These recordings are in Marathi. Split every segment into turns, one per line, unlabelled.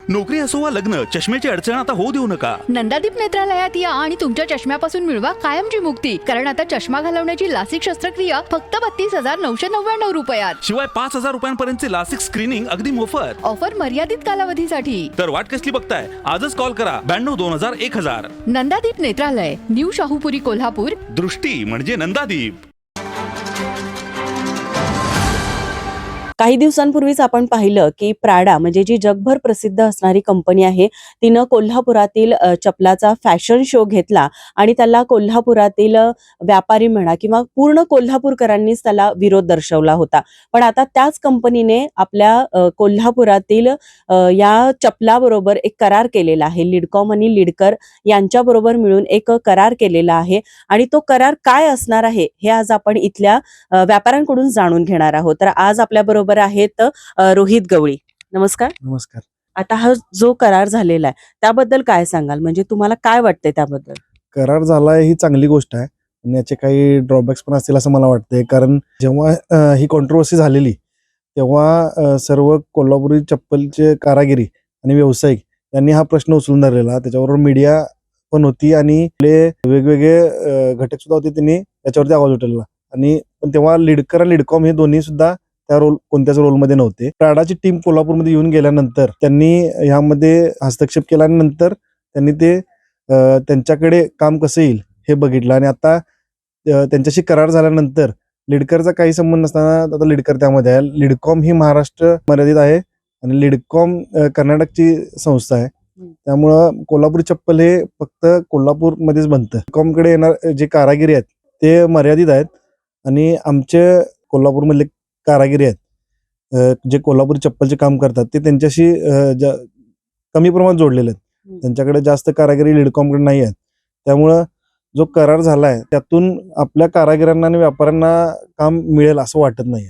नोकरी असो वा लग्न, चष्म्याची अडचण आता होऊ देऊ नका.
नंदादीप नेत्रालयात या आणि तुमच्या चष्म्यापासून मिळवा कायमची मुक्ती. कारण आता चष्मा घालवण्याची लासिक शस्त्रक्रिया फक्त 32,999 रुपयात.
शिवाय 5,000 रुपयांपर्यंतचे लासिक स्क्रीनिंग अगदी मोफत.
ऑफर मर्यादित कालावधीसाठी.
तर वाट कसली बघताय, आजच कॉल करा 92-2000-1000.
नंदादीप नेत्रालय, न्यू शाहूपुरी, कोल्हापूर.
दृष्टी म्हणजे नंदादीप.
काही दिवसांपूर्वीच आपण पाहिलं की प्राडा म्हणजे जी जगभर प्रसिद्ध असणारी कंपनी आहे, तिनं कोल्हापुरातील चपलाचा फॅशन शो घेतला आणि त्याला कोल्हापुरातील व्यापारी म्हणा किंवा पूर्ण कोल्हापूरकरांनीच त्याला विरोध दर्शवला होता. पण आता त्याच कंपनीने आपल्या कोल्हापुरातील या चपलाबरोबर एक करार केलेला आहे. लिडकॉम आणि लिडकर यांच्याबरोबर मिळून एक करार केलेला आहे आणि तो करार काय असणार आहे हे आज आपण इथल्या व्यापाऱ्यांकडून जाणून घेणार आहोत. तर आज आपल्या बरोबर आहेत रोहित गवळी. नमस्कार.
नमस्कार.
आता हा जो करार झालेला आहे त्याबद्दल काय सांगाल, म्हणजे तुम्हाला काय वाटतंय त्याबद्दल?
करार झालाय ही चांगली गोष्ट आहे आणि याचे काही ड्रॉबॅक्स पण असतील असं मला वाटतंय. कारण जेव्हा ही कॉन्ट्रोवर्सी झालेली तेव्हा सर्व कोल्हापुरी चप्पलचे कारागिरी आणि व्यावसायिक यांनी हा प्रश्न उचलून धरलेला. त्याच्याबरोबर मीडिया पण होती आणि वेगवेगळे घटक सुद्धा होते, त्यांनी याच्यावरती आवाज उठवलेला. आणि पण तेव्हा लिडकर आणि लिडकॉम हे दोन्ही सुद्धा त्या कोणत्याच रोलमध्ये नव्हते. प्राडाची टीम कोल्हापूरमध्ये येऊन गेल्यानंतर त्यांनी ह्यामध्ये हस्तक्षेप केला आणि नंतर त्यांनी ते त्यांच्याकडे काम कसं येईल हे बघितलं. आणि आता त्यांच्याशी करार झाल्यानंतर लिडकरचा काही संबंध नसताना आता लिडकर त्यामध्ये आहे. लिडकॉम ही महाराष्ट्र मर्यादित आहे आणि लिडकॉम कर्नाटकची संस्था आहे. त्यामुळं कोल्हापुरी चप्पल हे फक्त कोल्हापूरमध्येच बनतं. लिडकॉमकडे येणार जे कारागिरी आहेत ते मर्यादित आहेत आणि आमचे कोल्हापूरमधले कारागिरी आहेत जे कोल्हापुरी चप्पलचे काम करतात ते त्यांच्याशी कमी प्रमाणात जोडलेले आहेत. त्यांच्याकडे जास्त कारागिरी लिडकॉमकडे नाही आहेत. त्यामुळं जो करार झालाय त्यातून आपल्या कारागिरांना आणि व्यापाऱ्यांना काम मिळेल असं वाटत नाहीये.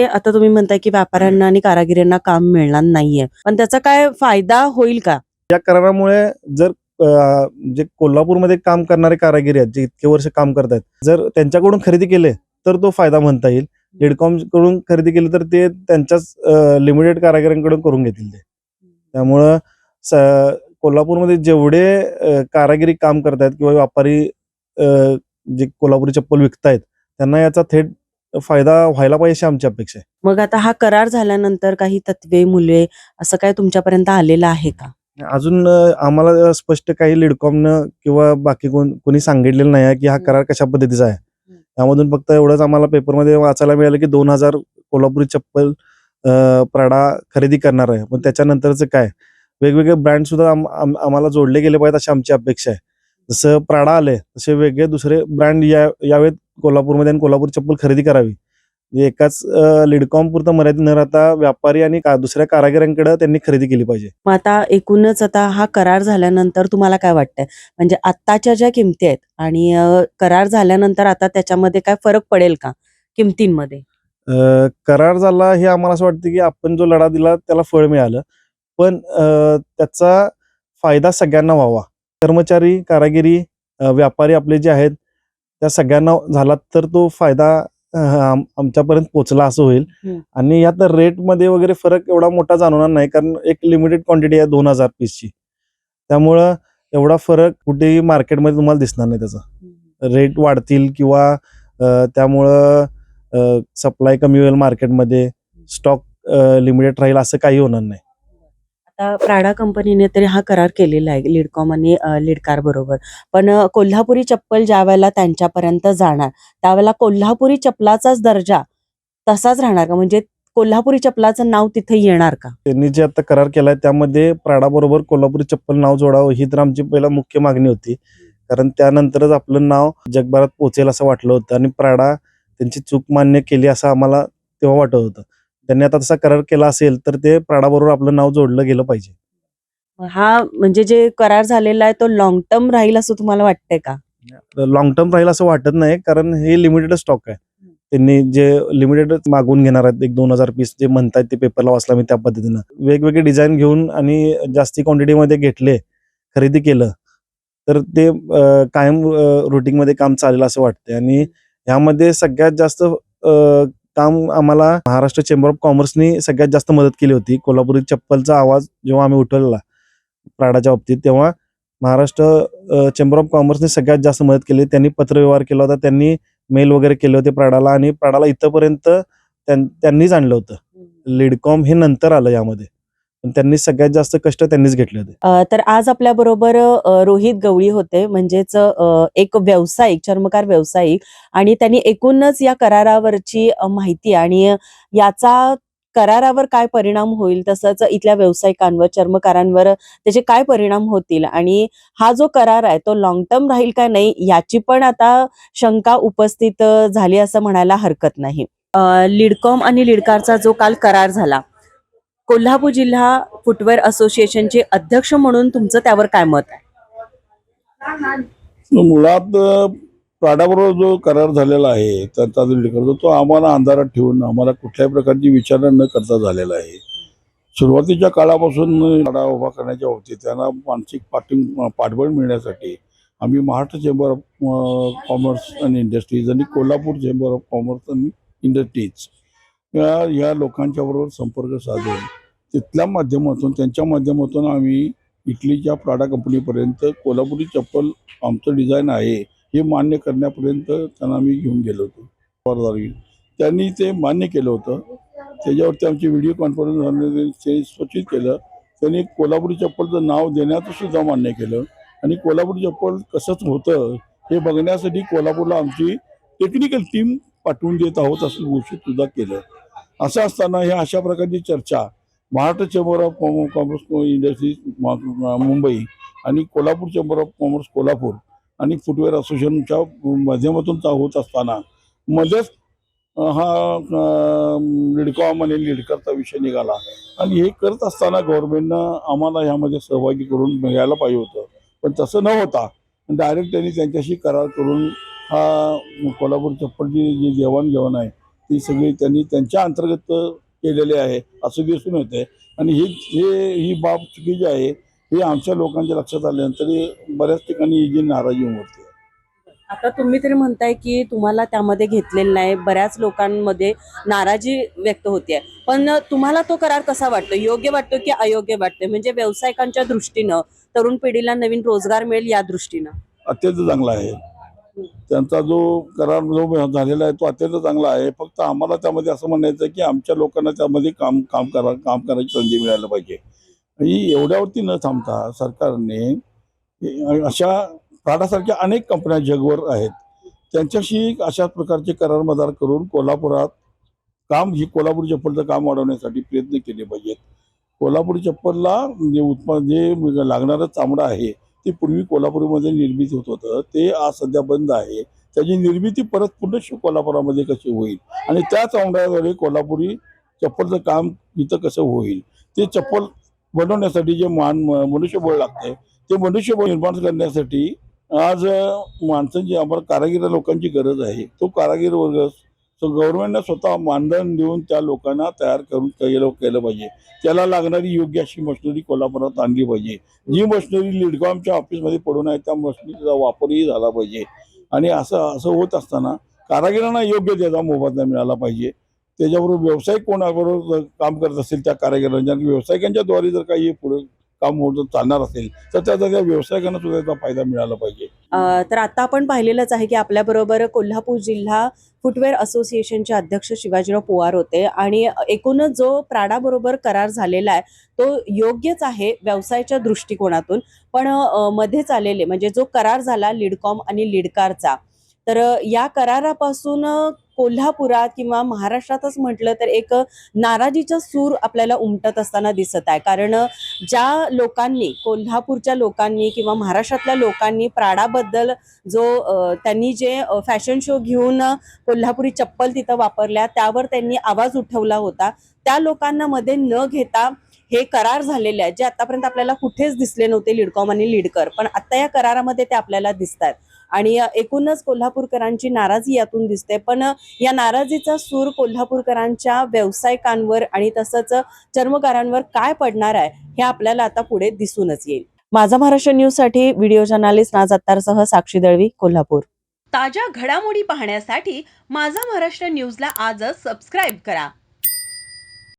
आता तुम्ही म्हणताय की व्यापाऱ्यांना आणि कारागिरांना काम मिळणार नाहीये, पण त्याचा काय फायदा होईल का?
या करारामुळे जर जे कोल्हापूरमध्ये काम करणारे कारागिरी आहेत जे इतके वर्ष काम करतात, जर त्यांच्याकडून खरेदी केले तर तो फायदा म्हणता येईल. लिडकॉम कडून खरेदी केली तर ते त्यांच्याच लिमिटेड कारागिरांकडून करून घेतील ते. त्यामुळं कोल्हापूरमध्ये जेवढे कारागिरी काम करतायत किंवा व्यापारी जे कोल्हापुरी चप्पल विकतायत त्यांना याचा थेट फायदा व्हायला पाहिजे अशी आमची अपेक्षा आहे.
मग आता हा करार झाल्यानंतर काही तत्वे मूल्ये असं काय तुमच्यापर्यंत आलेलं आहे का?
अजून आम्हाला स्पष्ट काही लिडकॉमनं किंवा बाकी कोणी सांगितलेलं नाही की हा करार कशा पद्धतीचा आहे. त्यामधून फक्त एवढंच आम्हाला पेपरमध्ये वाचायला मिळालं की 2,000 कोल्हापुरी चप्पल प्राडा खरेदी करणार आहे. पण त्याच्यानंतरचं काय, वेगवेगळे ब्रँड सुद्धा आम्हाला जोडले गेले पाहिजेत अशी आमची अपेक्षा आहे. जसं प्राडा आले तसे वेगळे दुसरे ब्रँड यावेत कोल्हापूरमध्ये आणि कोल्हापुरी चप्पल खरेदी करावी. एकाच लिडकॉम पुरतं मर्यादित न राहता व्यापारी आणि दुसऱ्या कारागिरांकडे त्यांनी खरेदी केली पाहिजे.
मग आता एकूणच आता हा करार झाल्यानंतर तुम्हाला काय वाटतंय, म्हणजे आत्ताच्या ज्या किमती आहेत आणि करार झाल्यानंतर आता त्याच्यामध्ये काय फरक पडेल का किमतींमध्ये?
करार झाला हे आम्हाला असं वाटतं की आपण जो लढा दिला त्याला फळ मिळालं, पण त्याचा फायदा सगळ्यांना व्हावा. कर्मचारी, कारागिरी, व्यापारी आपले जे आहेत त्या सगळ्यांना झाला तर तो फायदा आमच्यापर्यंत पोहोचला असं होईल. आणि यात रेटमध्ये वगैरे फरक एवढा मोठा जाणवणार नाही, कारण एक लिमिटेड क्वांटिटी आहे 2,000 पीसची. त्यामुळं एवढा फरक कुठेही मार्केटमध्ये तुम्हाला दिसणार नाही. त्याचा रेट वाढतील किंवा त्यामुळं सप्लाय कमी होईल मार्केटमध्ये, स्टॉक लिमिटेड राहील असं काही होणार नाही.
आता प्राडा कंपनीने तरी हा करार केलेला आहे लिडकॉम आणि लिडकार बरोबर, पण कोल्हापुरी चप्पल ज्या वेळेला त्यांच्यापर्यंत जाणार त्यावेळेला कोल्हापुरी चप्पलाचाच दर्जा तसाच राहणार का, म्हणजे कोल्हापुरी चप्पलाचं नाव तिथे येणार का?
त्यांनी जे आता करार केलाय त्यामध्ये प्राडा बरोबर कोल्हापुरी चप्पल नाव जोडावं ही तर आमची पहिला मुख्य मागणी होती. कारण त्यानंतरच आपलं नाव जगभरात पोहोचेल असं वाटलं होतं आणि प्राडा त्यांची चूक मान्य केली असं आम्हाला तेव्हा वाटत होतं. त्यांनी आता तसा करार केला असेल तर ते प्राडा बरोबर आपलं नाव जोडलं गेलं पाहिजे.
हा म्हणजे जे करार झालेला आहे तो लॉंग टर्म राहील असं तुम्हाला वाटतंय का?
लॉंग टर्म राहील असं वाटत नाही, कारण हे लिमिटेड स्टॉक आहे. त्यांनी जे लिमिटेड मागून घेणार आहेत 1-2,000 पीस जे म्हणतात ते पेपरला वाचला मी त्या पद्धतीनं वेगवेगळे डिझाईन घेऊन आणि जास्ती क्वांटिटीमध्ये घेतले, खरेदी केलं तर ते कायम रुटीनमध्ये काम चालेल असं वाटतंय. आणि ह्यामध्ये सगळ्यात जास्त काम आम्हाला महाराष्ट्र चेंबर ऑफ कॉमर्सनी सगळ्यात जास्त मदत केली होती. कोल्हापुरी चप्पलचा आवाज जेव्हा आम्ही उठवलेला प्राडाच्या बाबतीत, तेव्हा महाराष्ट्र चेंबर ऑफ कॉमर्सने सगळ्यात जास्त मदत केली. त्यांनी पत्रव्यवहार केला होता, त्यांनी मेल वगैरे केले होते प्राडाला, आणि प्राडाला इथंपर्यंत त्यांनीच आणलं होतं. लीडकॉम हे नंतर आलं यामध्ये, पण त्यांनी सगळ्यात जास्त कष्ट त्यांनीच घेतले होते.
तर आज आपल्या बरोबर रोहित गवळी होते, म्हणजेच एक व्यावसायिक, चर्मकार व्यावसायिक, आणि त्यांनी एकूणच या करारावरची माहिती आणि याचा करारावर काय परिणाम होईल, तसंच इथल्या व्यावसायिकांवर, चर्मकारांवर त्याचे काय परिणाम होतील, आणि हा जो करार आहे तो लॉंग टर्म राहील का नाही याची पण आता शंका उपस्थित झाली असं म्हणायला हरकत नाही. लीडकॉम आणि लीडकारचा जो काल करार झाला, कोल्हापूर जिल्हा फुटवेअर असोसिएशनचे अध्यक्ष म्हणून तुमचं त्यावर काय मत आहे?
मुळात प्राडाबरोबर जो करार झालेला आहे त्यांचा जो करतो तो आम्हाला अंधारात ठेवून आम्हाला कुठल्याही प्रकारची विचारणा न करता झालेला आहे. सुरुवातीच्या काळापासून प्राडा उभा करण्याच्या बाबतीत त्यांना मानसिक पाठबळ मिळण्यासाठी आम्ही Maharashtra chamber of commerce and industries आणि Kolhapur chamber of commerce and industries या लोकांच्या बरोबर संपर्क साधून तिथल्या माध्यमातून, त्यांच्या माध्यमातून आम्ही इटलीच्या प्राडा कंपनीपर्यंत कोल्हापुरी चप्पल आमचं डिझाईन आहे हे मान्य करण्यापर्यंत त्यांना आम्ही घेऊन गेलो होतो. त्यांनी ते मान्य केलं होतं. त्याच्यावरती आमची व्हिडिओ कॉन्फरन्स झाली, ते सूचित केलं. त्यांनी कोल्हापुरी चप्पलचं नाव देण्याचं सुद्धा मान्य केलं, आणि कोल्हापुरी चप्पल कसंच होतं हे बघण्यासाठी कोल्हापूरला आमची टेक्निकल टीम पाठवून देत आहोत असं घोषित सुद्धा केलं. असं असताना ह्या अशा प्रकारची चर्चा Maharashtra chamber of commerce industries Mumbai आणि Kolhapur chamber of commerce Kolhapur आणि फुटवेअर असोसिएशनच्या माध्यमातून होत असताना मध्येच हा लीडकॉम आणि लीडकरचा विषय निघाला, आणि हे करत असताना गव्हर्नमेंटनं आम्हाला ह्यामध्ये सहभागी करून घ्यायला पाहिजे होतं, पण तसं न होता डायरेक्ट त्यांनी त्यांच्याशी करार करून हा कोल्हापूर चप्पलची जी देवाणघेवाण आहे ती सगळी त्यांनी त्यांच्या अंतर्गत केलेले आहे असं दिसून येते. आणि ही बाब चुकीची आहे हे आमच्या लोकांच्या लक्षात आल्यानंतर बऱ्याच ठिकाणी ही जी नाराजी उमटते.
आता तुम्ही तरी म्हणताय की तुम्हाला त्यामध्ये घेतलेलं नाही, बऱ्याच लोकांमध्ये नाराजी व्यक्त होते, पण तुम्हाला तो करार कसा वाटतो? योग्य वाटतो की अयोग्य वाटतो? म्हणजे व्यावसायिकांच्या दृष्टीनं, तरुण पिढीला नवीन रोजगार मिळेल या दृष्टीनं
अत्यंत चांगला आहे. त्यांचा जो करार जो झालेला आहे तो अत्यंत चांगला आहे. फक्त आम्हाला त्यामध्ये असं म्हणायचं आहे की आमच्या लोकांना त्यामध्ये काम करायची संधी मिळायला पाहिजे. ही एवढ्यावरती न थांबता सरकारने अशा प्राडासारख्या अनेक कंपन्या जगभर आहेत, त्यांच्याशी अशाच प्रकारचे करार मदार करून कोल्हापुरात ही कोल्हापुरी चप्पलचं काम वाढवण्यासाठी प्रयत्न केले पाहिजेत. कोल्हापुरी चप्पलला जे लागणारं चामडं आहे ते पूर्वी कोल्हापूरमध्ये निर्मित होत होतं, ते आज सध्या बंद आहे. त्याची निर्मिती परत पुन्हा कोल्हापुरामध्ये कशी होईल आणि त्या चामड्याद्वारे कोल्हापुरी चप्पलचं काम इथं कसं होईल, ते चप्पल बनवण्यासाठी जे मनुष्यबळ लागते ते मनुष्यबळ निर्माण करण्यासाठी आज माणसांची आम्हाला कारागीर लोकांची गरज आहे. तो कारागीर वर्ग गव्हर्नमेंटनं स्वतः मानधन देऊन त्या लोकांना तयार करून केलं पाहिजे. त्याला लागणारी योग्य अशी मशिनरी कोल्हापुरात आणली पाहिजे. जी मशिनरी लीडकॉमच्या ऑफिसमध्ये पडून आहे त्या मशिनरीचा वापरही झाला पाहिजे. आणि असं होत असताना कारागिरांना योग्य त्याचा मोबदला मिळाला पाहिजे. त्याच्याबरोबर व्यावसायिक कोणाबरोबर काम करत असेल त्या कारागिरांच्या व्यावसायिकांच्या द्वारे जर काही पुढे काम होत चालणार असेल तर त्या व्यावसायिकांना सुद्धा त्याचा फायदा मिळाला पाहिजे.
तर आता आपण पाहिलेलंच आहे की आपल्याबरोबर कोल्हापूर जिल्हा फुटवेअर असोसिएशनचे अध्यक्ष शिवाजीराव पवार होते, आणि एकूणच जो प्राडा बरोबर करार झालेला आहे तो योग्यच आहे व्यवसायाच्या दृष्टिकोनातून, पण मध्येच आलेले म्हणजे जो करार झाला लीडकॉम आणि लीडकारचा, तर या करारापासून कोल्हापुरात किंवा महाराष्ट्रातच म्हटलं तर एक नाराजीचा सूर आपल्याला उमटत असताना दिसत आहे. कारण ज्या लोकांनी, कोल्हापूरच्या लोकांनी किंवा महाराष्ट्रातल्या लोकांनी प्राडाबद्दल जो त्यांनी जे फॅशन शो घेऊन कोल्हापुरी चप्पल तिथं वापरल्या त्यावर त्यांनी आवाज उठवला होता, त्या लोकांना मध्ये न घेता हे करार झालेले आहेत जे आतापर्यंत आपल्याला कुठेच दिसले नव्हते, लीडकॉम आणि लीडकर, पण आता या करारामध्ये ते आपल्याला दिसत आहेत. आणि एकूणच कोल्हापूरकरांची नाराजी यातून दिसते, पण या नाराजीचा सूर कोल्हापूरकरांच्या व्यावसायिकांवर आणि तसंच चर्मकारांवर काय पडणार आहे हे आपल्याला आता पुढे दिसूनच येईल. माझा महाराष्ट्र न्यूज साठी व्हिडिओ जर्नालिस्ट नाज अत्तारसह साक्षी दळवी, कोल्हापूर. ताज्या घडामोडी पाहण्यासाठी माझा महाराष्ट्र न्यूजला आजच सबस्क्राईब करा.